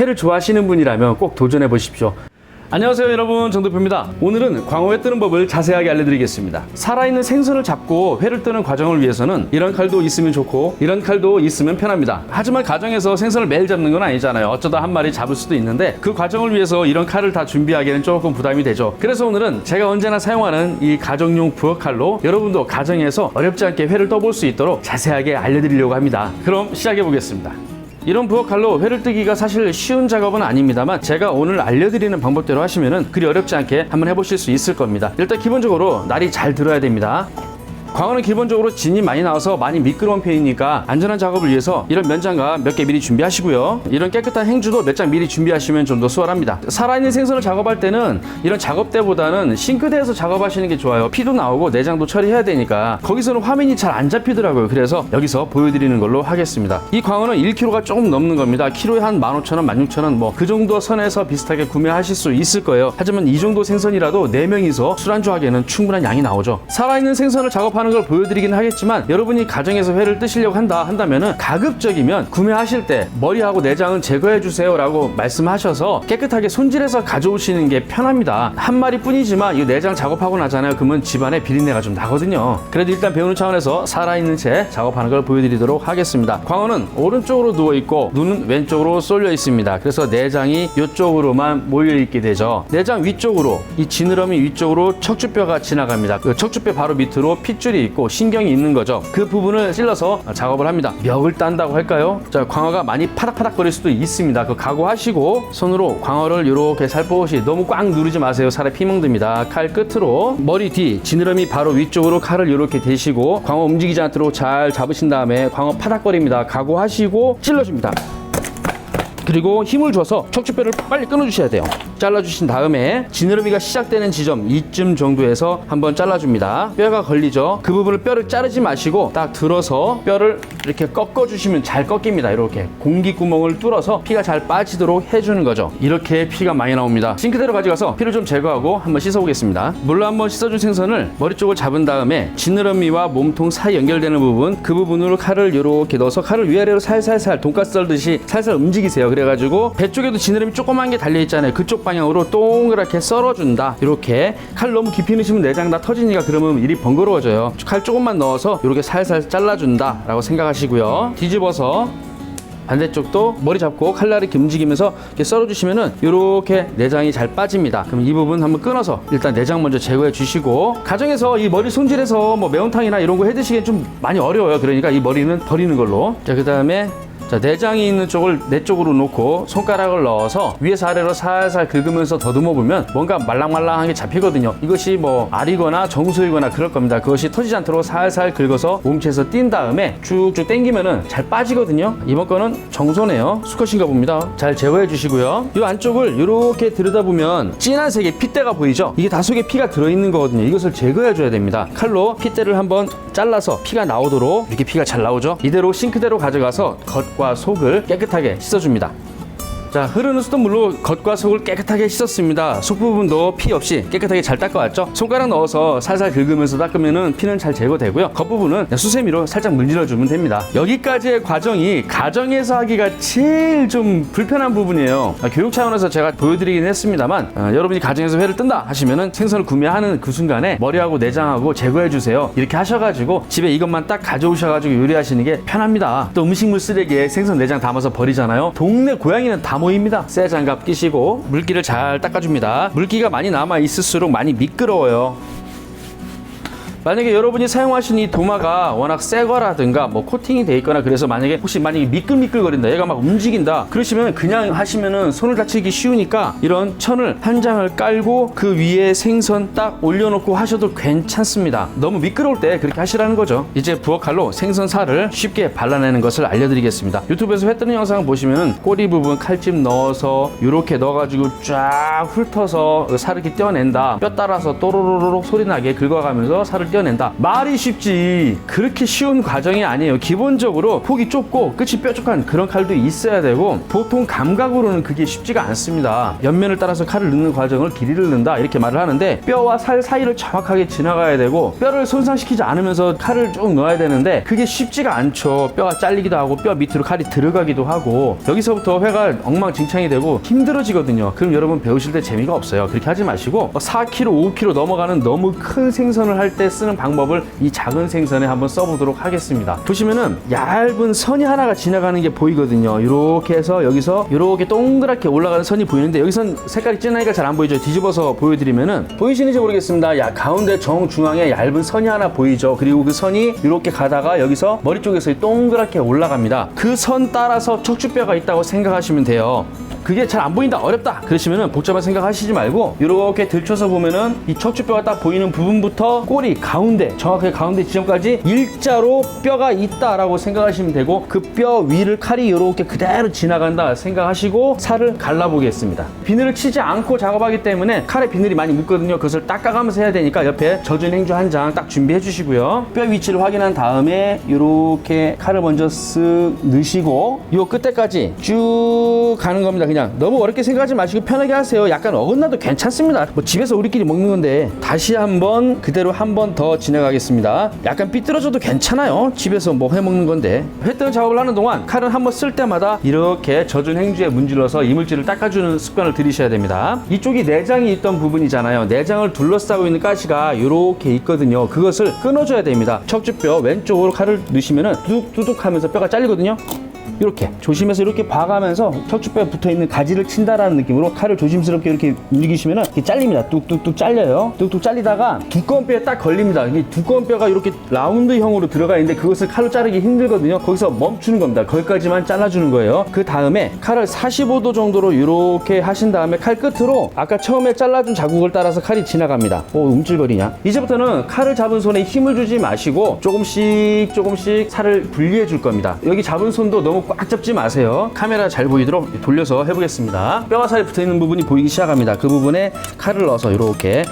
회를 좋아하시는 분이라면 꼭 도전해 보십시오. 안녕하세요 여러분, 정도표입니다. 오늘은 광어회 뜨는 법을 자세하게 알려드리겠습니다. 살아있는 생선을 잡고 회를 뜨는 과정을 위해서는 이런 칼도 있으면 좋고 이런 칼도 있으면 편합니다. 하지만 가정에서 생선을 매일 잡는 건 아니잖아요. 어쩌다 한 마리 잡을 수도 있는데 그 과정을 위해서 이런 칼을 다 준비하기에는 조금 부담이 되죠. 그래서 오늘은 제가 언제나 사용하는 이 가정용 부엌칼로 여러분도 가정에서 어렵지 않게 회를 떠볼 수 있도록 자세하게 알려드리려고 합니다. 그럼 시작해 보겠습니다. 이런 부엌칼로 회를 뜨기가 사실 쉬운 작업은 아닙니다만 제가 오늘 알려드리는 방법대로 하시면은 그리 어렵지 않게 한번 해보실 수 있을 겁니다. 일단 기본적으로 날이 잘 들어야 됩니다. 광어는 기본적으로 진이 많이 나와서 많이 미끄러운 편이니까 안전한 작업을 위해서 이런 면장갑 몇 개 미리 준비하시고요. 이런 깨끗한 행주도 몇 장 미리 준비하시면 좀 더 수월합니다. 살아있는 생선을 작업할 때는 이런 작업대보다는 싱크대에서 작업하시는 게 좋아요. 피도 나오고 내장도 처리해야 되니까 거기서는 화면이 잘 안 잡히더라고요. 그래서 여기서 보여드리는 걸로 하겠습니다. 이 광어는 1kg가 조금 넘는 겁니다. 키로에 한 15,000원, 16,000원 뭐 그 정도 선에서 비슷하게 구매하실 수 있을 거예요. 하지만 이 정도 생선이라도 4명이서 술안주하기에는 충분한 양이 나오죠. 살아있는 생선을 작업하는 걸 보여드리긴 하겠지만 여러분이 가정에서 회를 뜨시려고 한다면은 가급적이면 구매하실 때 머리하고 내장은 제거해 주세요 라고 말씀하셔서 깨끗하게 손질해서 가져오시는 게 편합니다. 한 마리 뿐이지만 이 내장 작업하고 나잖아요. 그러면 집안에 비린내가 좀 나거든요. 그래도 일단 배우는 차원에서 살아있는 채 작업하는 걸 보여드리도록 하겠습니다. 광어는 오른쪽으로 누워있고 눈은 왼쪽으로 쏠려 있습니다. 그래서 내장이 이쪽으로만 모여있게 되죠. 내장 위쪽으로 이 지느러미 위쪽으로 척추뼈가 지나갑니다. 그 척추뼈 바로 밑으로 핏줄이 있고 신경이 있는 거죠. 그 부분을 찔러서 작업을 합니다. 멱을 딴다고 할까요? 자, 광어가 많이 파닥파닥 거릴 수도 있습니다. 그 각오하시고 손으로 광어를 이렇게 살포시 너무 꽉 누르지 마세요. 살에 피 멍듭니다. 칼 끝으로 머리 뒤 지느러미 바로 위쪽으로 칼을 이렇게 대시고 광어 움직이지 않도록 잘 잡으신 다음에 광어 파닥거립니다. 각오하시고 찔러줍니다. 그리고 힘을 줘서 척추뼈를 빨리 끊어주셔야 돼요. 잘라주신 다음에 지느러미가 시작되는 지점 이쯤 정도에서 한번 잘라줍니다. 뼈가 걸리죠. 그 부분을 뼈를 자르지 마시고 딱 들어서 뼈를 이렇게 꺾어주시면 잘 꺾입니다. 이렇게 공기구멍을 뚫어서 피가 잘 빠지도록 해주는 거죠. 이렇게 피가 많이 나옵니다. 싱크대로 가져가서 피를 좀 제거하고 한번 씻어보겠습니다. 물로 한번 씻어준 생선을 머리 쪽을 잡은 다음에 지느러미와 몸통 사이 연결되는 부분 그 부분으로 칼을 이렇게 넣어서 칼을 위아래로 살살살 돈가스 썰듯이 살살 움직이세요. 그래가지고 배 쪽에도 지느러미 조그만 게 달려있잖아요. 그쪽 방향으로 동그랗게 썰어준다. 이렇게 칼 너무 깊이 넣으시면 내장 다 터지니까 그러면 일이 번거로워져요. 칼 조금만 넣어서 이렇게 살살 잘라준다 라고 생각하시고요. 뒤집어서 반대쪽도 머리 잡고 칼날을 이렇게 움직이면서 이렇게 썰어주시면은 이렇게 내장이 잘 빠집니다. 그럼 이 부분 한번 끊어서 일단 내장 먼저 제거해 주시고 가정에서 이 머리 손질해서 뭐 매운탕이나 이런 거 해 드시기엔 좀 많이 어려워요. 그러니까 이 머리는 버리는 걸로. 자, 그 다음에 자, 내장이 있는 쪽을 내 쪽으로 놓고 손가락을 넣어서 위에서 아래로 살살 긁으면서 더듬어 보면 뭔가 말랑말랑한 게 잡히거든요. 이것이 뭐 알이거나 정수이거나 그럴 겁니다. 그것이 터지지 않도록 살살 긁어서 몸체에서 띈 다음에 쭉쭉 당기면은 잘 빠지거든요. 이번 거는 정소네요. 수컷인가 봅니다. 잘 제거해 주시고요. 이 안쪽을 이렇게 들여다보면 진한 색의 핏대가 보이죠? 이게 다 속에 피가 들어있는 거거든요. 이것을 제거해 줘야 됩니다. 칼로 핏대를 한번 잘라서 피가 나오도록 이렇게 피가 잘 나오죠? 이대로 싱크대로 가져가서 겉과 속을 깨끗하게 씻어줍니다. 자, 흐르는 수돗물로 겉과 속을 깨끗하게 씻었습니다. 속 부분도 피 없이 깨끗하게 잘 닦아왔죠. 손가락 넣어서 살살 긁으면서 닦으면은 피는 잘 제거되고요. 겉부분은 수세미로 살짝 문질러주면 됩니다. 여기까지의 과정이 가정에서 하기가 제일 좀 불편한 부분이에요. 교육 차원에서 제가 보여드리긴 했습니다만 여러분이 가정에서 회를 뜬다 하시면은 생선을 구매하는 그 순간에 머리하고 내장하고 제거해주세요. 이렇게 하셔가지고 집에 이것만 딱 가져오셔가지고 요리하시는 게 편합니다. 또 음식물 쓰레기에 생선 내장 담아서 버리잖아요. 동네 고양이는 다 모입니다. 쇠 장갑 끼시고 물기를 잘 닦아줍니다. 물기가 많이 남아 있을수록 많이 미끄러워요. 만약에 여러분이 사용하신 이 도마가 워낙 새 거라든가 뭐 코팅이 돼 있거나 그래서 만약에 미끌미끌거린다, 얘가 막 움직인다 그러시면 그냥 하시면은 손을 다치기 쉬우니까 이런 천을 한 장을 깔고 그 위에 생선 딱 올려놓고 하셔도 괜찮습니다. 너무 미끄러울 때 그렇게 하시라는 거죠. 이제 부엌칼로 생선 살을 쉽게 발라내는 것을 알려드리겠습니다. 유튜브에서 회 뜨는 영상을 보시면은 꼬리 부분 칼집 넣어서 이렇게 넣어가지고 쫙 훑어서 살을 이렇게 떼어낸다, 뼈 따라서 또로로록 소리 나게 긁어가면서 살을 떼어낸다. 말이 쉽지 그렇게 쉬운 과정이 아니에요. 기본적으로 폭이 좁고 끝이 뾰족한 그런 칼도 있어야 되고 보통 감각으로는 그게 쉽지가 않습니다. 옆면을 따라서 칼을 넣는 과정을 길이를 넣는다 이렇게 말을 하는데 뼈와 살 사이를 정확하게 지나가야 되고 뼈를 손상시키지 않으면서 칼을 쭉 넣어야 되는데 그게 쉽지가 않죠. 뼈가 잘리기도 하고 뼈 밑으로 칼이 들어가기도 하고 여기서부터 회가 엉망진창이 되고 힘들어지거든요. 그럼 여러분 배우실 때 재미가 없어요. 그렇게 하지 마시고 4kg, 5kg 넘어가는 너무 큰 생선을 할 때 쓰는 방법을 이 작은 생선에 한번 써보도록 하겠습니다. 보시면은 얇은 선이 하나가 지나가는 게 보이거든요. 이렇게 해서 여기서 이렇게 동그랗게 올라가는 선이 보이는데 여기선 색깔이 진하니까 잘 안 보이죠. 뒤집어서 보여드리면은 보이시는지 모르겠습니다. 가운데 정중앙에 얇은 선이 하나 보이죠. 그리고 그 선이 이렇게 가다가 여기서 머리 쪽에서 동그랗게 올라갑니다. 그 선 따라서 척추뼈가 있다고 생각하시면 돼요. 그게 잘 안 보인다, 어렵다 그러시면은 복잡한 생각하시지 말고 이렇게 들춰서 보면은 이 척추뼈가 딱 보이는 부분부터 꼬리 가운데 정확하게 가운데 지점까지 일자로 뼈가 있다라고 생각하시면 되고 그 뼈 위를 칼이 이렇게 그대로 지나간다 생각하시고 살을 갈라보겠습니다. 비늘을 치지 않고 작업하기 때문에 칼에 비늘이 많이 묻거든요. 그것을 닦아가면서 해야 되니까 옆에 젖은 행주 한 장 딱 준비해 주시고요. 뼈 위치를 확인한 다음에 이렇게 칼을 먼저 쓱 넣으시고 이 끝에까지 쭉 가는 겁니다. 그냥 너무 어렵게 생각하지 마시고 편하게 하세요. 약간 어긋나도 괜찮습니다. 뭐 집에서 우리끼리 먹는 건데 다시 한번 그대로 한 번 더 지나가겠습니다. 약간 삐뚤어져도 괜찮아요. 집에서 뭐 해먹는 건데 회 뜨는 작업을 하는 동안 칼은 한번 쓸 때마다 이렇게 젖은 행주에 문질러서 이물질을 닦아주는 습관을 들이셔야 됩니다. 이쪽이 내장이 있던 부분이잖아요. 내장을 둘러싸고 있는 가시가 이렇게 있거든요. 그것을 끊어줘야 됩니다. 척추뼈 왼쪽으로 칼을 넣으시면은 뚜둑뚜둑 하면서 뼈가 잘리거든요. 이렇게 조심해서 이렇게 봐가면서 척추뼈에 붙어있는 가지를 친다라는 느낌으로 칼을 조심스럽게 이렇게 움직이시면은 이렇게 잘립니다. 뚝뚝뚝 잘려요. 뚝뚝 잘리다가 두꺼운 뼈에 딱 걸립니다. 이 두꺼운 뼈가 이렇게 라운드형으로 들어가 있는데 그것을 칼로 자르기 힘들거든요. 거기서 멈추는 겁니다. 거기까지만 잘라주는 거예요. 그 다음에 칼을 45도 정도로 이렇게 하신 다음에 칼 끝으로 아까 처음에 잘라준 자국을 따라서 칼이 지나갑니다. 오, 움찔거리냐? 이제부터는 칼을 잡은 손에 힘을 주지 마시고 조금씩 살을 분리해 줄 겁니다. 여기 잡은 손도 너무 꽉 잡지 마세요. 카메라 잘 보이도록 돌려서 해보겠습니다. 뼈와 살이 붙어있는 부분이 보이기 시작합니다. 그 부분에 칼을 넣어서 이렇게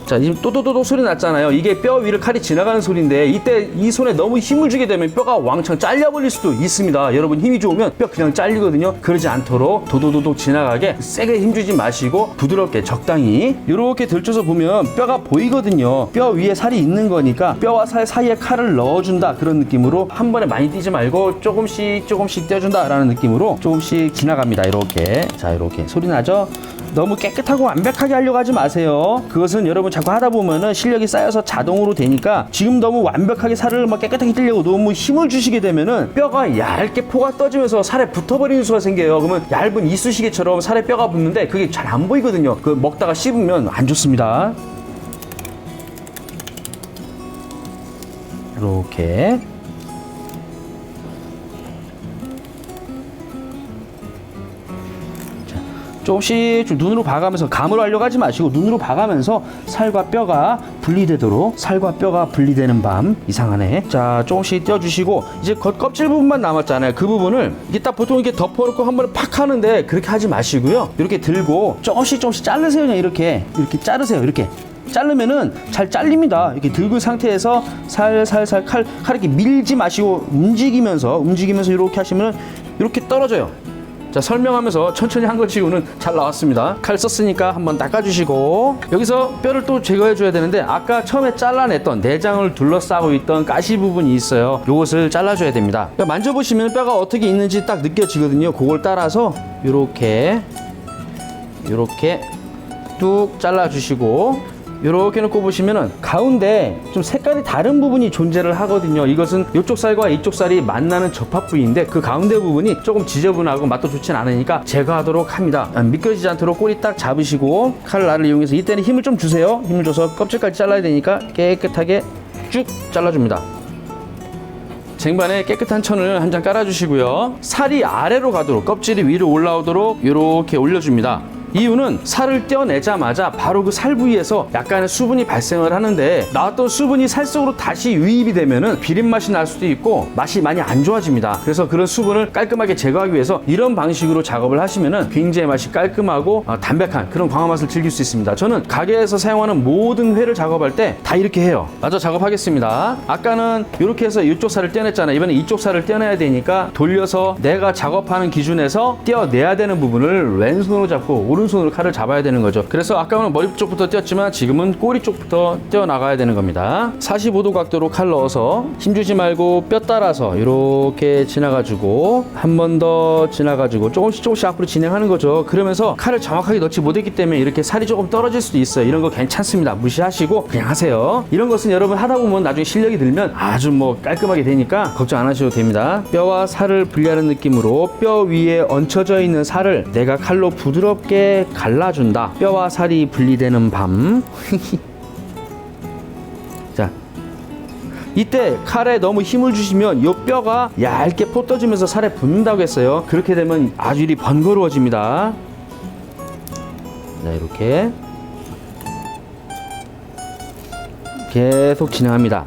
자, 지금 또또또또 소리 났잖아요. 이게 뼈 위를 칼이 지나가는 소리인데 이때 이 손에 너무 힘을 주게 되면 뼈가 왕창 잘려버릴 수도 있습니다. 여러분 힘이 좋으면 뼈 그냥 잘리거든요. 그러지 않도록 도도도도 지나가게 세게 힘주지 마시고 부드럽게 적당히 이렇게 들쳐서 보면 뼈가 보이거든요. 뼈 위에 살이 있는 거니까 뼈와 살 사이에 칼을 넣어준다 그런 느낌으로 한 번에 많이 띄지 말고 조금씩 떼어준다 라는 느낌으로 조금씩 지나갑니다. 이렇게 자 이렇게 소리 나죠? 너무 깨끗하고 완벽하게 하려고 하지 마세요. 그것은 여러분 자꾸 하다 보면은 실력이 쌓여서 자동으로 되니까 지금 너무 완벽하게 살을 막 깨끗하게 떼려고 너무 힘을 주시게 되면은 뼈가 얇게 포가 떠지면서 살에 붙어버리는 수가 생겨요. 그러면 얇은 이쑤시개처럼 살에 뼈가 붙는데 그게 잘 안 보이거든요. 그 먹다가 씹으면 안 좋습니다. 이렇게 조금씩 눈으로 봐가면서 감으로 하려고 하지 마시고 눈으로 봐가면서 살과 뼈가 분리되도록 살과 뼈가 분리되는 밤 이상하네. 자 조금씩 떼어주시고 이제 껍질 부분만 남았잖아요. 그 부분을 이게 딱 보통 이렇게 덮어놓고 한 번에 팍 하는데 그렇게 하지 마시고요. 이렇게 들고 조금씩 자르세요. 그냥 이렇게 자르세요. 이렇게 자르면은 잘 잘립니다. 이렇게 들고 상태에서 살살살 칼 이렇게 밀지 마시고 움직이면서 이렇게 하시면은 이렇게 떨어져요. 자 설명하면서 천천히 한 것 치고는 잘 나왔습니다. 칼 썼으니까 한번 닦아주시고 여기서 뼈를 또 제거해 줘야 되는데 아까 처음에 잘라냈던 내장을 둘러싸고 있던 가시 부분이 있어요. 요것을 잘라줘야 됩니다. 그러니까 만져보시면 뼈가 어떻게 있는지 딱 느껴지거든요. 그걸 따라서 요렇게 뚝 잘라주시고 이렇게 놓고 보시면은 가운데 좀 색깔이 다른 부분이 존재를 하거든요. 이것은 이쪽 살과 이쪽 살이 만나는 접합 부위인데 그 가운데 부분이 조금 지저분하고 맛도 좋진 않으니까 제거하도록 합니다. 미끄러지지 않도록 꼬리 딱 잡으시고 칼날을 이용해서 이때는 힘을 좀 주세요. 힘을 줘서 껍질까지 잘라야 되니까 깨끗하게 쭉 잘라줍니다. 쟁반에 깨끗한 천을 한 장 깔아주시고요. 살이 아래로 가도록 껍질이 위로 올라오도록 이렇게 올려줍니다. 이유는 살을 떼어내자마자 바로 그 살 부위에서 약간의 수분이 발생을 하는데 나왔던 수분이 살 속으로 다시 유입이 되면은 비린 맛이 날 수도 있고 맛이 많이 안 좋아집니다. 그래서 그런 수분을 깔끔하게 제거하기 위해서 이런 방식으로 작업을 하시면은 굉장히 맛이 깔끔하고 담백한 그런 광어 맛을 즐길 수 있습니다. 저는 가게에서 사용하는 모든 회를 작업할 때 다 이렇게 해요. 먼저 작업하겠습니다. 아까는 이렇게 해서 이쪽 살을 떼어냈잖아요. 이번에 이쪽 살을 떼어내야 되니까 돌려서 내가 작업하는 기준에서 떼어내야 되는 부분을 왼손으로 잡고 오른손으로 칼을 잡아야 되는 거죠. 그래서 아까는 머리 쪽부터 떼었지만 지금은 꼬리 쪽부터 떼어나가야 되는 겁니다. 45도 각도로 칼 넣어서 힘주지 말고 뼈 따라서 이렇게 지나가지고 한 번 더 지나가지고 조금씩 앞으로 진행하는 거죠. 그러면서 칼을 정확하게 넣지 못했기 때문에 이렇게 살이 조금 떨어질 수도 있어요. 이런 거 괜찮습니다. 무시하시고 그냥 하세요. 이런 것은 여러분 하다 보면 나중에 실력이 들면 아주 뭐 깔끔하게 되니까 걱정 안 하셔도 됩니다. 뼈와 살을 분리하는 느낌으로 뼈 위에 얹혀져 있는 살을 내가 칼로 부드럽게 갈라준다. 뼈와 살이 분리되는 밤. 자, 이때 칼에 너무 힘을 주시면 이 뼈가 얇게 포떠지면서 살에 붙는다고 했어요. 그렇게 되면 아주 일이 번거로워집니다. 자, 이렇게 계속 진행합니다.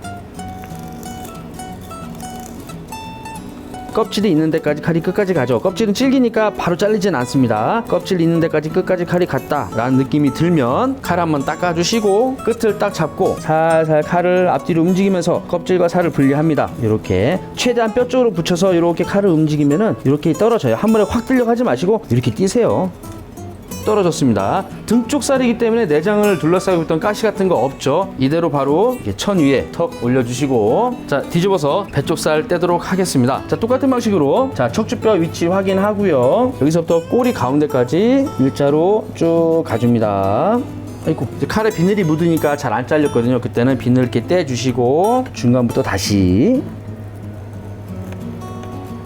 껍질이 있는 데까지 칼이 끝까지 가죠. 껍질은 질기니까 바로 잘리진 않습니다. 껍질 있는 데까지 끝까지 칼이 갔다 라는 느낌이 들면 칼 한번 닦아주시고 끝을 딱 잡고 살살 칼을 앞뒤로 움직이면서 껍질과 살을 분리합니다. 이렇게 최대한 뼈 쪽으로 붙여서 이렇게 칼을 움직이면은 이렇게 떨어져요. 한 번에 확 들려가지 마시고 이렇게 띄세요. 떨어졌습니다. 등 쪽 살이기 때문에 내장을 둘러싸고 있던 가시 같은 거 없죠. 이대로 바로 천 위에 턱 올려주시고 자, 뒤집어서 배 쪽 살 떼도록 하겠습니다. 자, 똑같은 방식으로 자, 척추뼈 위치 확인하고요. 여기서부터 꼬리 가운데까지 일자로 쭉 가줍니다. 아이고, 이제 칼에 비늘이 묻으니까 잘 안 잘렸거든요. 그때는 비늘 이렇게 떼주시고 중간부터 다시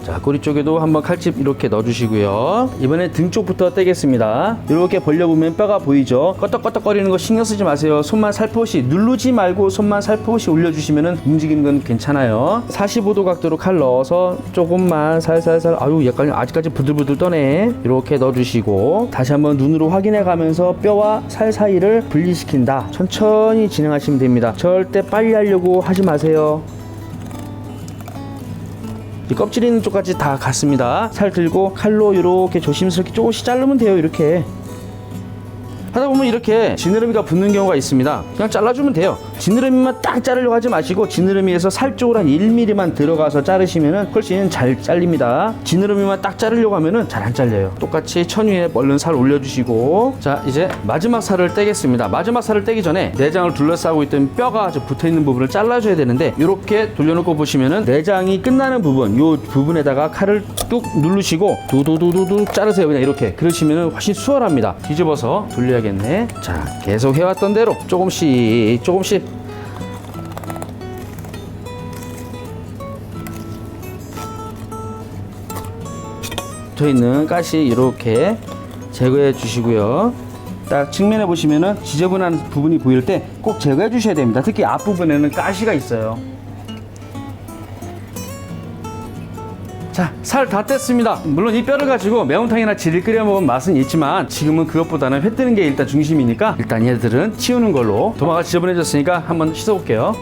자, 꼬리 쪽에도 한번 칼집 이렇게 넣어주시고요. 이번에 등 쪽부터 떼겠습니다. 이렇게 벌려보면 뼈가 보이죠? 껐덕껐덕거리는 거 신경 쓰지 마세요. 손만 살포시 누르지 말고 손만 살포시 올려주시면 움직이는 건 괜찮아요. 45도 각도로 칼 넣어서 조금만 살살살 아유 약간 아직까지 부들부들 떠네. 이렇게 넣어주시고 다시 한번 눈으로 확인해 가면서 뼈와 살 사이를 분리시킨다. 천천히 진행하시면 됩니다. 절대 빨리 하려고 하지 마세요. 껍질 있는 쪽까지 다 갔습니다. 살 들고 칼로 이렇게 조심스럽게 조금씩 자르면 돼요. 이렇게 하다 보면 이렇게 지느러미가 붙는 경우가 있습니다. 그냥 잘라주면 돼요. 지느러미만 딱 자르려고 하지 마시고 지느러미에서 살 쪽으로 한 1mm만 들어가서 자르시면 훨씬 잘 잘립니다. 지느러미만 딱 자르려고 하면 잘 안 잘려요. 똑같이 천 위에 얼른 살 올려주시고 자, 이제 마지막 살을 떼겠습니다. 마지막 살을 떼기 전에 내장을 둘러싸고 있던 뼈가 아주 붙어있는 부분을 잘라줘야 되는데 이렇게 돌려놓고 보시면은 내장이 끝나는 부분 이 부분에다가 칼을 뚝 누르시고 두두두두두 자르세요. 그냥 이렇게 그러시면 훨씬 수월합니다. 뒤집어서 돌려야겠네. 자, 계속 해왔던 대로 조금씩 붙어있는 가시 이렇게 제거해 주시고요. 딱 측면에 보시면은 지저분한 부분이 보일 때 꼭 제거해 주셔야 됩니다. 특히 앞부분에는 가시가 있어요. 자, 살 다 뗐습니다. 물론 이 뼈를 가지고 매운탕이나 지를 끓여 먹으면 맛은 있지만 지금은 그것보다는 회 뜨는 게 일단 중심이니까 일단 얘들은 치우는 걸로. 도마가 지저분해졌으니까 한번 씻어볼게요.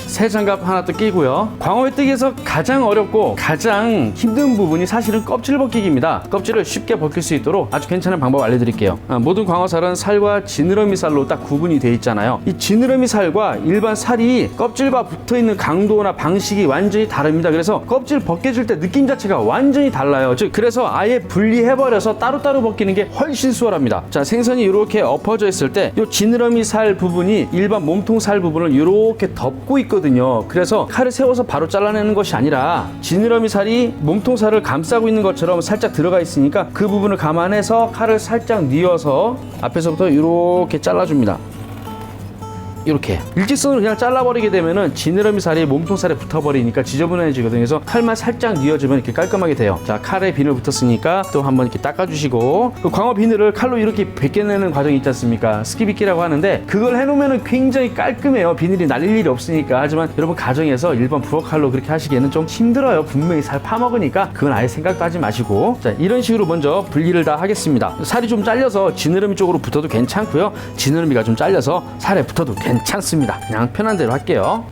새 장갑 하나 또 끼고요. 광어회 뜨기에서 가장 어렵고 가장 힘든 부분이 사실은 껍질 벗기기입니다. 껍질을 쉽게 벗길 수 있도록 아주 괜찮은 방법 알려드릴게요. 모든 광어살은 살과 지느러미 살로 딱 구분이 되어 있잖아요. 이 지느러미 살과 일반 살이 껍질과 붙어있는 강도나 방식이 완전히 다릅니다. 그래서 껍질 벗겨질 때 느낌 자체가 완전히 달라요. 즉 그래서 아예 분리해버려서 따로따로 벗기는 게 훨씬 수월합니다. 자, 생선이 이렇게 엎어져 있을 때 이 지느러미 살 부분이 일반 몸통 살 부분을 이렇게 덮고 있거든요. 그래서 칼을 세워서 바로 잘라내는 것이 아니라 지느러미 살이 몸통 살을 감싸고 있는 것처럼 살짝 들어가 있으니까 그 부분을 감안해서 칼을 살짝 뉘어서 앞에서부터 이렇게 잘라줍니다. 이렇게 일직선으로 그냥 잘라버리게 되면은 지느러미 살이 몸통 살에 붙어버리니까 지저분해지거든요. 그래서 칼만 살짝 뉘어주면 이렇게 깔끔하게 돼요. 자, 칼에 비늘 붙었으니까 또 한번 이렇게 닦아주시고, 그 광어 비늘을 칼로 이렇게 벗겨내는 과정이 있지 않습니까? 스키빗기라고 하는데 그걸 해놓으면은 굉장히 깔끔해요. 비늘이 날릴 일이 없으니까. 하지만 여러분 가정에서 일반 부엌 칼로 그렇게 하시기에는 좀 힘들어요. 분명히 살 파먹으니까 그건 아예 생각도 하지 마시고, 자, 이런 식으로 먼저 분리를 다 하겠습니다. 살이 좀 잘려서 지느러미 쪽으로 붙어도 괜찮고요, 지느러미가 좀 잘려서 살에 붙어도 괜찮습니다. 그냥 편한 대로 할게요.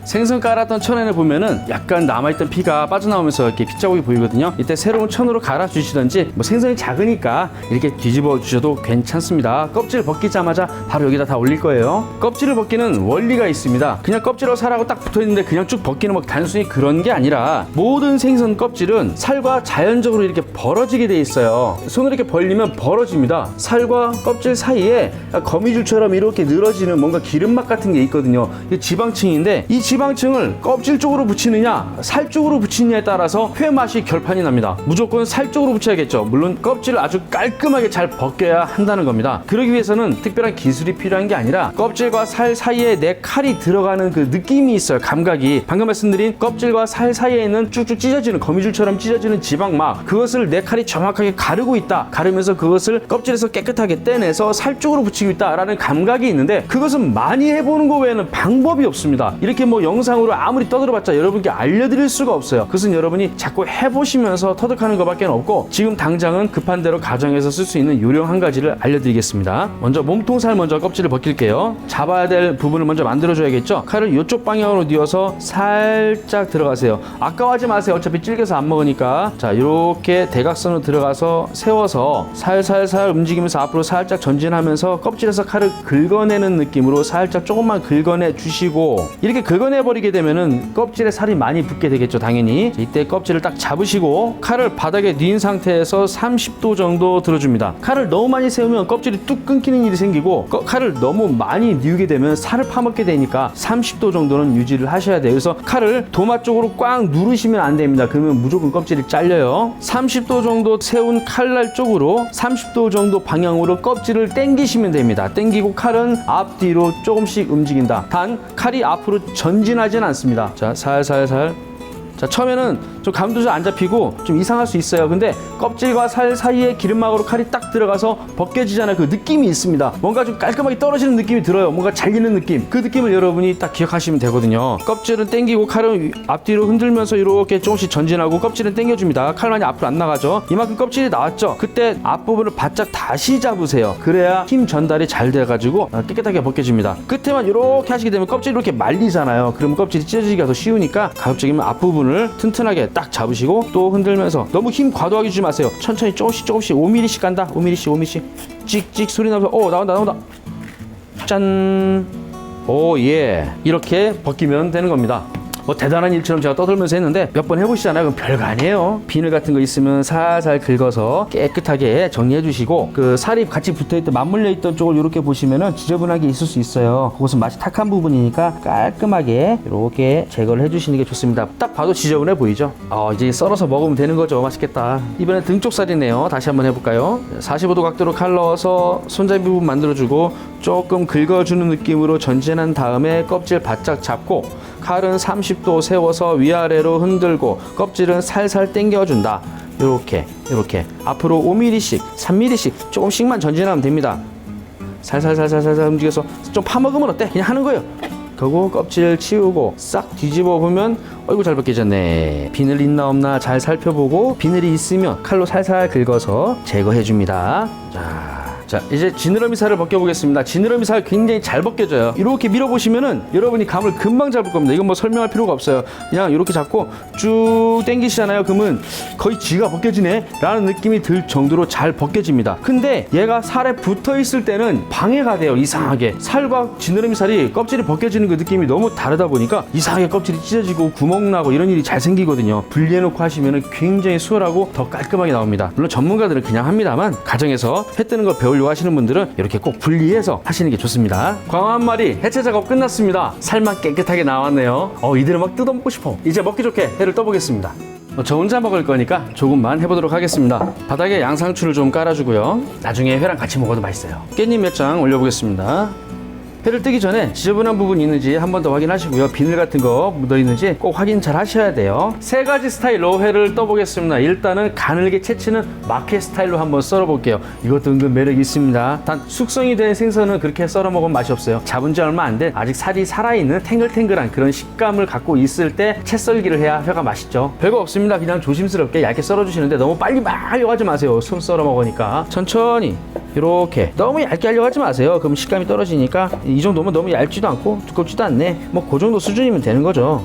생선 깔았던 천에는 보면은 약간 남아있던 피가 빠져나오면서 이렇게 핏자국이 보이거든요. 이때 새로운 천으로 갈아주시든지, 뭐 생선이 작으니까 이렇게 뒤집어 주셔도 괜찮습니다. 껍질 벗기자마자 바로 여기다 다 올릴 거예요. 껍질을 벗기는 원리가 있습니다. 그냥 껍질하고 살하고 딱 붙어있는데 그냥 쭉 벗기는 뭐 단순히 그런 게 아니라, 모든 생선 껍질은 살과 자연적으로 이렇게 벌어지게 돼 있어요. 손을 이렇게 벌리면 벌어집니다. 살과 껍질 사이에 거미줄처럼 이렇게 늘어지는 뭔가 기름막 같은 게 있거든요. 이게 지방층인데, 이 지방층을 껍질 쪽으로 붙이느냐 살 쪽으로 붙이느냐에 따라서 회 맛이 결판이 납니다. 무조건 살 쪽으로 붙여야겠죠. 물론 껍질을 아주 깔끔하게 잘 벗겨야 한다는 겁니다. 그러기 위해서는 특별한 기술이 필요한 게 아니라, 껍질과 살 사이에 내 칼이 들어가는 그 느낌이 있어요. 감각이. 방금 말씀드린 껍질과 살 사이에 있는 쭉쭉 찢어지는 거미줄처럼 찢어지는 지방막, 그것을 내 칼이 정확하게 가르고 있다. 가르면서 그것을 껍질에서 깨끗하게 떼내서 살 쪽으로 붙이고 있다라는 감각이 있는데, 그것은 많이 해보는 거 외에는 방법이 없습니다. 이렇게 뭐 영상으로 아무리 떠들어봤자 여러분께 알려드릴 수가 없어요. 그것은 여러분이 자꾸 해보시면서 터득하는 것밖에 없고, 지금 당장은 급한 대로 가정에서 쓸 수 있는 요령 한 가지를 알려드리겠습니다. 먼저 몸통살 먼저 껍질을 벗길게요. 잡아야 될 부분을 먼저 만들어줘야겠죠. 칼을 이쪽 방향으로 뉘어서 살짝 들어가세요. 아까워하지 마세요. 어차피 질겨서 안 먹으니까. 자, 이렇게 대각선으로 들어가서 세워서 살살살 움직이면서 앞으로 살짝 전진하면서 껍질에서 칼을 긁어내는 느낌으로 살짝 조금만 긁어내 주시고, 이렇게 긁어내버리게 되면은 껍질에 살이 많이 붙게 되겠죠. 당연히. 이때 껍질을 딱 잡으시고 칼을 바닥에 뉘은 상태에서 30도 정도 들어줍니다. 칼을 너무 많이 세우면 껍질이 뚝 끊기는 일이 생기고, 칼을 너무 많이 뉘우게 되면 살을 파먹게 되니까 30도 정도는 유지를 하셔야 돼요. 그래서 칼을 도마 쪽으로 꽉 누르시면 안 됩니다. 그러면 무조건 껍질이 잘려요. 30도 정도 세운 칼날 쪽으로 30도 정도 방향으로 껍질을 당기시면 됩니다. 당기고 칼은 앞뒤로 조금씩 움직인다. 단 칼이 앞으로 전진하진 않습니다. 자, 살살살. 자, 처음에는 좀 감도 잘 안 잡히고 좀 이상할 수 있어요. 근데 껍질과 살 사이에 기름막으로 칼이 딱 들어가서 벗겨지잖아요. 그 느낌이 있습니다. 뭔가 좀 깔끔하게 떨어지는 느낌이 들어요. 뭔가 잘리는 느낌. 그 느낌을 여러분이 딱 기억하시면 되거든요. 껍질은 당기고 칼은 앞뒤로 흔들면서 이렇게 조금씩 전진하고, 껍질은 당겨줍니다. 칼 많이 앞으로 안 나가죠. 이만큼 껍질이 나왔죠. 그때 앞부분을 바짝 다시 잡으세요. 그래야 힘 전달이 잘 돼가지고 깨끗하게 벗겨집니다. 끝에만 이렇게 하시게 되면 껍질이 이렇게 말리잖아요. 그러면 kop질이 찢어지기가 더 쉬우니까 가급적이면 앞부분을 튼튼하게 딱 잡으시고, 또 흔들면서 너무 힘 과도하게 주지 마세요. 천천히 조금씩 5mm씩 간다. 5mm씩 찍찍 소리 나면서 나온다. 짠. 오, 예. 이렇게 벗기면 되는 겁니다. 뭐 대단한 일처럼 제가 떠들면서 했는데 몇 번 해보시잖아요. 그럼 별거 아니에요. 비늘 같은 거 있으면 살살 긁어서 깨끗하게 정리해 주시고, 그 살이 같이 붙어있던 맞물려 있던 쪽을 이렇게 보시면은 지저분하게 있을 수 있어요. 그것은 맛이 탁한 부분이니까 깔끔하게 이렇게 제거를 해주시는 게 좋습니다. 딱 봐도 지저분해 보이죠? 이제 썰어서 먹으면 되는 거죠. 맛있겠다. 이번엔 등 쪽 살이네요. 다시 한번 해볼까요? 45도 각도로 칼 넣어서 손잡이 부분 만들어주고 조금 긁어주는 느낌으로 전진한 다음에 껍질 바짝 잡고, 칼은 30도 세워서 위아래로 흔들고 껍질은 살살 당겨준다. 이렇게 앞으로 5mm씩 3mm씩 조금씩만 전진하면 됩니다. 살살살살살 움직여서 좀 파먹으면 어때? 그냥 하는 거예요. 그리고 껍질 치우고 싹 뒤집어 보면 어이구 잘 벗겨졌네. 비늘 있나 없나 잘 살펴보고, 비늘이 있으면 칼로 살살 긁어서 제거해 줍니다. 자, 이제 지느러미 살을 벗겨보겠습니다. 지느러미 살 굉장히 잘 벗겨져요. 이렇게 밀어보시면은 여러분이 감을 금방 잡을 겁니다. 이건 뭐 설명할 필요가 없어요. 그냥 이렇게 잡고 쭉 당기시잖아요. 그러면 거의 쥐가 벗겨지네 라는 느낌이 들 정도로 잘 벗겨집니다. 근데 얘가 살에 붙어 있을 때는 방해가 돼요. 이상하게 살과 지느러미 살이 껍질이 벗겨지는 그 느낌이 너무 다르다 보니까 이상하게 껍질이 찢어지고 구멍 나고 이런 일이 잘 생기거든요. 분리해놓고 하시면은 굉장히 수월하고 더 깔끔하게 나옵니다. 물론 전문가들은 그냥 합니다만, 가정에서 회 뜨는 거 배우려고 하시는 분들은 이렇게 꼭 분리해서 하시는 게 좋습니다. 광어 한 마리 해체 작업 끝났습니다. 살만 깨끗하게 나왔네요. 이대로 막 뜯어먹고 싶어. 이제 먹기 좋게 회를 떠보겠습니다. 저 혼자 먹을 거니까 조금만 해보도록 하겠습니다. 바닥에 양상추를 좀 깔아주고요. 나중에 회랑 같이 먹어도 맛있어요. 깻잎 몇 장 올려보겠습니다. 회를 뜨기 전에 지저분한 부분이 있는지 한 번 더 확인하시고요. 비늘 같은 거 묻어 있는지 꼭 확인 잘 하셔야 돼요. 세 가지 스타일로 회를 떠보겠습니다. 일단은 가늘게 채치는 마켓 스타일로 한번 썰어 볼게요. 이것도 은근 매력이 있습니다. 단 숙성이 된 생선은 그렇게 썰어 먹으면 맛이 없어요. 잡은 지 얼마 안 된 아직 살이 살아있는 탱글탱글한 그런 식감을 갖고 있을 때 채 썰기를 해야 회가 맛있죠. 별거 없습니다. 그냥 조심스럽게 얇게 썰어 주시는데 너무 빨리 막 하려고 하지 마세요. 손 썰어 먹으니까 천천히 이렇게 너무 얇게 하려고 하지 마세요. 그럼 식감이 떨어지니까 이 정도면 너무 얇지도 않고 두껍지도 않네. 뭐 그 정도 수준이면 되는 거죠.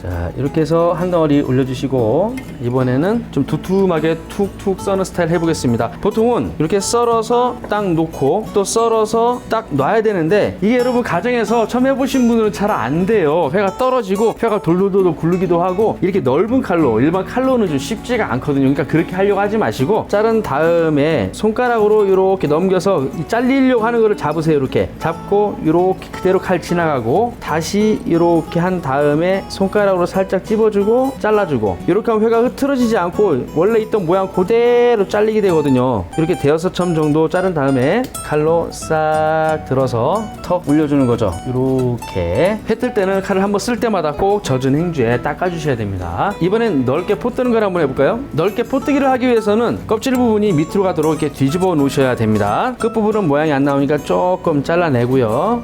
자, 이렇게 해서 한 덩어리 올려주시고 이번에는 좀 두툼하게 툭툭 써는 스타일 해보겠습니다. 보통은 이렇게 썰어서 딱 놓고 또 썰어서 딱 놔야 되는데 이게 여러분 가정에서 처음 해보신 분들은 잘 안 돼요. 회가 떨어지고 회가 돌돌돌 굴르기도 하고 이렇게 넓은 칼로 일반 칼로는 좀 쉽지가 않거든요. 그러니까 그렇게 하려고 하지 마시고 자른 다음에 손가락으로 이렇게 넘겨서 잘리려고 하는 거를 잡으세요. 이렇게 잡고 이렇게 그대로 칼 지나가고 다시 이렇게 한 다음에 손가락으로 살짝 찝어주고 잘라주고 이렇게 하면 회가 흐트러지지 않고 원래 있던 모양 그대로 잘리게 되거든요. 이렇게 대여섯 점 정도 자른 다음에 칼로 싹 들어서 턱 올려주는 거죠. 이렇게 회 뜰 때는 칼을 한번 쓸 때마다 꼭 젖은 행주에 닦아주셔야 됩니다. 이번엔 넓게 포 뜨는 걸 한번 해볼까요? 넓게 포 뜨기를 하기 위해서는 껍질 부분이 밑으로 가도록 이렇게 뒤집어 놓으셔야 됩니다. 끝부분은 모양이 안 나오니까 조금 잘라내고요.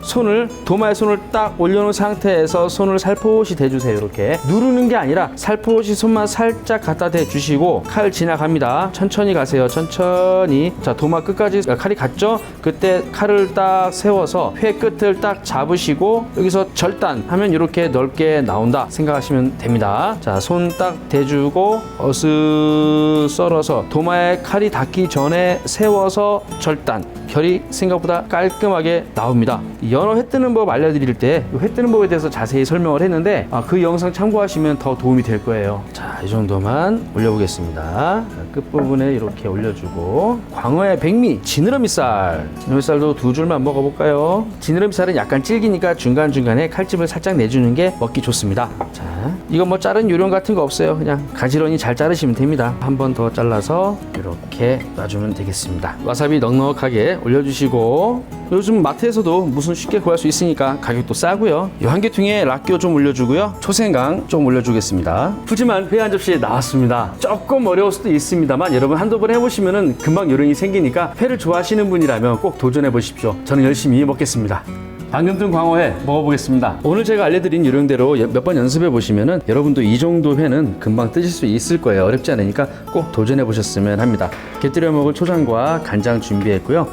도마에 손을 딱 올려놓은 상태에서 손을 살포시 대주세요. 이렇게 누르는 게 아니라 살포시 손만 살짝 갖다 대주시고 칼 지나갑니다. 천천히 가세요. 천천히. 자, 도마 끝까지 칼이 갔죠? 그때 칼을 딱 세워서 회 끝을 딱 잡으시고 여기서 절단 하면 이렇게 넓게 나온다 생각하시면 됩니다. 자, 손 딱 대주고 어스 썰어서 도마에 칼이 닿기 전에 세워서 절단. 결이 생각보다 깔끔하게 나옵니다. 연어 회 뜨는 법 알려드릴 때 회 뜨는 법에 대해서 자세히 설명을 했는데 그 영상 참고하시면 더 도움이 될 거예요. 자, 이 정도만 올려보겠습니다. 끝부분에 이렇게 올려주고 광어의 백미 지느러미살. 지느러미살도 두 줄만 먹어볼까요? 지느러미살은 약간 질기니까 중간중간에 칼집을 살짝 내주는 게 먹기 좋습니다. 자, 이건 뭐 자른 요령 같은 거 없어요. 그냥 가지런히 잘 자르시면 됩니다. 한 번 더 잘라서 이렇게 놔주면 되겠습니다. 와사비 넉넉하게 올려주시고 요즘 마트에서도 무슨 쉽게 구할 수 있으니까 가격도 싸고요. 이 한 개통에 락교 좀 올려주고요. 초생강 좀 올려주겠습니다. 푸짐한 회 한 접시 나왔습니다. 조금 어려울 수도 있습니다만 여러분 한두 번 해보시면은 금방 요령이 생기니까 회를 좋아하시는 분이라면 꼭 도전해 보십시오. 저는 열심히 먹겠습니다. 방금 뜬 광어회 먹어보겠습니다. 오늘 제가 알려드린 요령대로 몇 번 연습해 보시면은 여러분도 이 정도 회는 금방 뜨실 수 있을 거예요. 어렵지 않으니까 꼭 도전해 보셨으면 합니다. 곁들여 먹을 초장과 간장 준비했고요.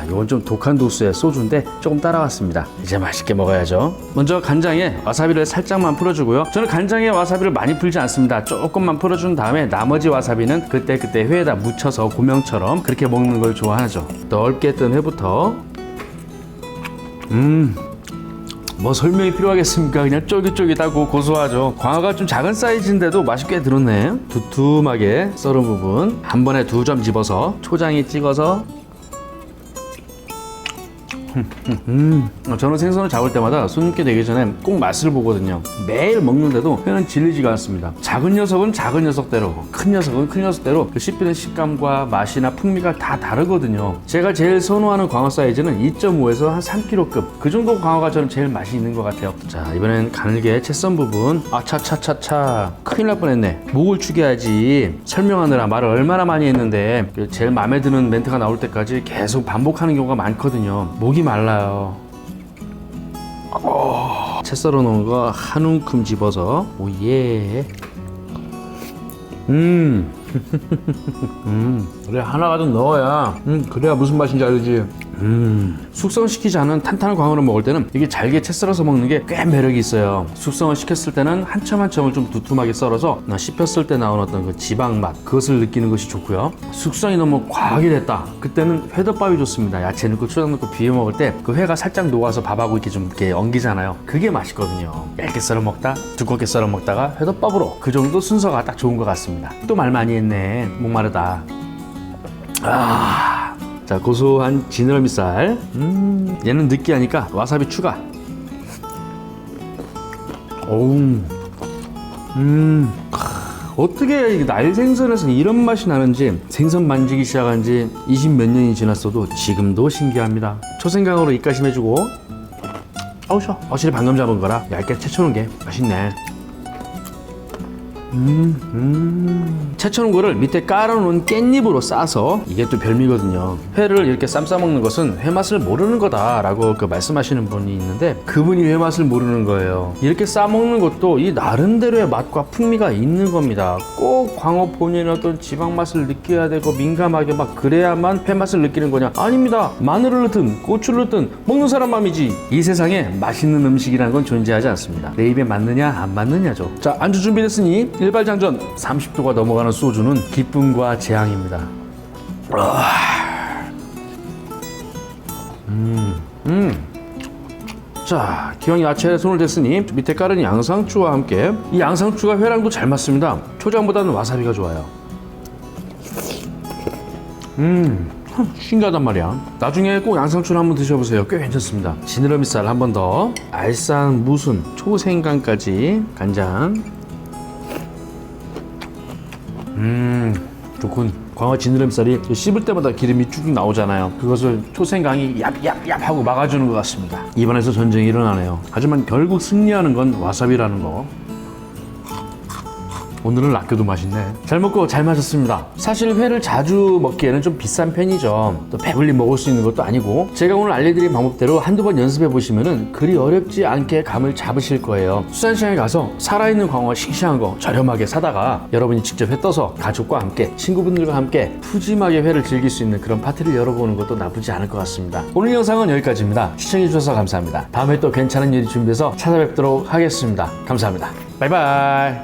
이건 좀 독한 도수의 소주인데 조금 따라왔습니다. 이제 맛있게 먹어야죠. 먼저 간장에 와사비를 살짝만 풀어주고요. 저는 간장에 와사비를 많이 풀지 않습니다. 조금만 풀어준 다음에 나머지 와사비는 그때그때 회에다 묻혀서 고명처럼 그렇게 먹는 걸 좋아하죠. 넓게 뜬 회부터 뭐 설명이 필요하겠습니까? 그냥 쫄깃쫄깃하고 고소하죠. 광어가 좀 작은 사이즈인데도 맛이 꽤 들었네. 두툼하게 썰은 부분 한 번에 2점 집어서 초장에 찍어서 저는 생선을 잡을 때마다 손님께 되기 전에 꼭 맛을 보거든요. 매일 먹는데도 회는 질리지가 않습니다. 작은 녀석은 작은 녀석대로, 큰 녀석은 큰 녀석대로 그 씹히는 식감과 맛이나 풍미가 다 다르거든요. 제가 제일 선호하는 광어 사이즈는 2.5에서 한 3kg급 그 정도 광어가 저는 제일 맛이 있는 것 같아요. 자, 이번엔 가늘게 채 썬 부분. 차차차차 큰일 날 뻔했네. 목을 축여야지. 설명하느라 말을 얼마나 많이 했는데 제일 마음에 드는 멘트가 나올 때까지 계속 반복하는 경우가 많거든요. 목이 말라요. 채 썰어 놓은 거 한 움큼 집어서 오예. 그래, 하나가 좀 넣어야 그래야 무슨 맛인지 알지. 숙성시키지 않은 탄탄한 광어를 먹을 때는 이게 잘게 채 썰어서 먹는 게 꽤 매력이 있어요. 숙성을 시켰을 때는 한 점 한 점을 좀 두툼하게 썰어서 씹혔을 때 나오는 어떤 그 지방 맛 그것을 느끼는 것이 좋고요. 숙성이 너무 과하게 됐다. 그때는 회덮밥이 좋습니다. 야채 넣고 초장 넣고 비벼 먹을 때 그 회가 살짝 녹아서 밥하고 이렇게 좀 이렇게 엉기잖아요. 그게 맛있거든요. 얇게 썰어 먹다 두껍게 썰어 먹다가 회덮밥으로 그 정도 순서가 딱 좋은 것 같습니다. 또 말 많이 했네. 목마르다. 자, 고소한 지느러미살. 얘는 느끼하니까 와사비 추가. 어떻게 이 날생선에서 이런 맛이 나는지 생선 만지기 시작한 지 20 몇 년이 지났어도 지금도 신기합니다. 초생강으로 입가심 해주고 어우 셔 확실히 방금 잡은 거라 얇게 채쳐놓은 게 맛있네. 채쳐놓은 거를 밑에 깔아놓은 깻잎으로 싸서 이게 또 별미거든요. 회를 이렇게 쌈 싸먹는 것은 회 맛을 모르는 거다라고 말씀하시는 분이 있는데 그분이 회 맛을 모르는 거예요. 이렇게 싸먹는 것도 이 나름대로의 맛과 풍미가 있는 겁니다. 꼭 광어 본연의 어떤 지방 맛을 느껴야 되고 민감하게 막 그래야만 회 맛을 느끼는 거냐? 아닙니다. 마늘을 넣든 고추를 넣든 먹는 사람 맘이지. 이 세상에 맛있는 음식이라는 건 존재하지 않습니다. 내 입에 맞느냐 안 맞느냐죠. 자, 안주 준비됐으니 일발장전. 30도가 넘어가는 소주는 기쁨과 재앙입니다. 자, 기왕 야채에 손을 댔으니 밑에 깔은 양상추와 함께 이 양상추가 회랑도 잘 맞습니다. 초장보다는 와사비가 좋아요. 신기하단 말이야. 나중에 꼭 양상추를 한번 드셔보세요. 꽤 괜찮습니다. 지느러미살 한 번 더, 알싸한 무순, 초생강까지, 간장. 좋군. 광어 지느러미살이 씹을 때마다 기름이 쭉 나오잖아요. 그것을 초생강이 얍얍얍 하고 막아주는 것 같습니다. 입안에서 전쟁이 일어나네요. 하지만 결국 승리하는 건 와사비라는 거. 오늘은 락교도 맛있네. 잘 먹고 잘 마셨습니다. 사실 회를 자주 먹기에는 좀 비싼 편이죠. 또 배불리 먹을 수 있는 것도 아니고 제가 오늘 알려드린 방법대로 한두 번 연습해 보시면은 그리 어렵지 않게 감을 잡으실 거예요. 수산시장에 가서 살아있는 광어 싱싱한 거 저렴하게 사다가 여러분이 직접 회 떠서 가족과 함께 친구분들과 함께 푸짐하게 회를 즐길 수 있는 그런 파티를 열어보는 것도 나쁘지 않을 것 같습니다. 오늘 영상은 여기까지입니다. 시청해 주셔서 감사합니다. 다음에 또 괜찮은 일이 준비해서 찾아뵙도록 하겠습니다. 감사합니다. 바이바이.